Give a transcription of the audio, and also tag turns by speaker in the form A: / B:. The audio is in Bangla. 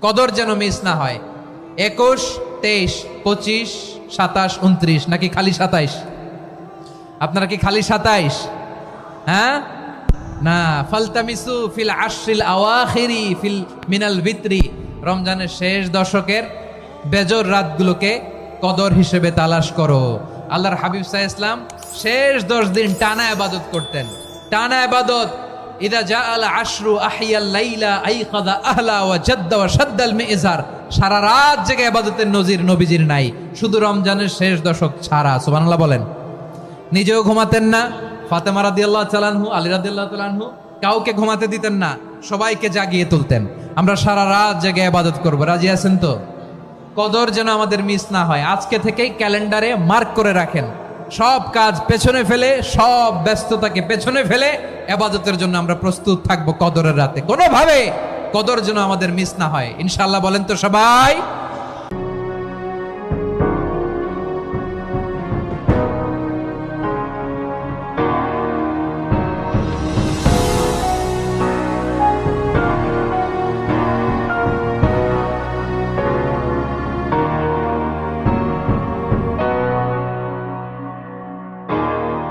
A: কদর যেন মিস না হয়। 21, 23, 25, 27, 29 নাকি খালি 27? আপনারা কি খালি 27? হ্যাঁ না, ফালতামিসু ফিল আশরিল আওয়াখিরি ফিল মিনাল ভিতরি, রমজানের শেষ দশকের বেজর রাতগুলোকে কদর হিসেবে তালাশ করো। আল্লাহর হাবিব সাল্লাল্লাহু আলাইহি ওয়াসাল্লাম শেষ 10 দিন টানা ইবাদত করতেন, টানা ইবাদত। ইদা জাআল আশরু আহিয়াল লাইলা আইকাদা আহলা ওয়া জাদ্দা ওয়া শাদ্দাল মিজার, সারা রাত জেগে ইবাদতের নজির নবীজির নাই, শুধু রমজানের শেষ দশক ছাড়া। সুবহানাল্লাহ বলেন। নিজেও ঘুমাতেন না, ফাতেমা রাদিয়াল্লাহু তাআলা আনহু, আলী রাদিয়াল্লাহু তাআলা আনহু কাউকে ঘুমাতে দিতেন না, সবাইকে জাগিয়ে তুলতেন। আমরা সারা রাত জেগে ইবাদত করব, রাজি আছেন তো? কদর যেন আমাদের মিস না হয়। আজকে থেকেই ক্যালেন্ডারে মার্ক করে রাখেন, সব কাজ পেছনে ফেলে, সব ব্যস্ততাকে পেছনে ফেলে ইবাদতের জন্য আমরা প্রস্তুত থাকবো কদরের রাতে। কোনোভাবে কদর যেন আমাদের মিস না হয়, ইনশাআল্লাহ। বলেন তো সবাই।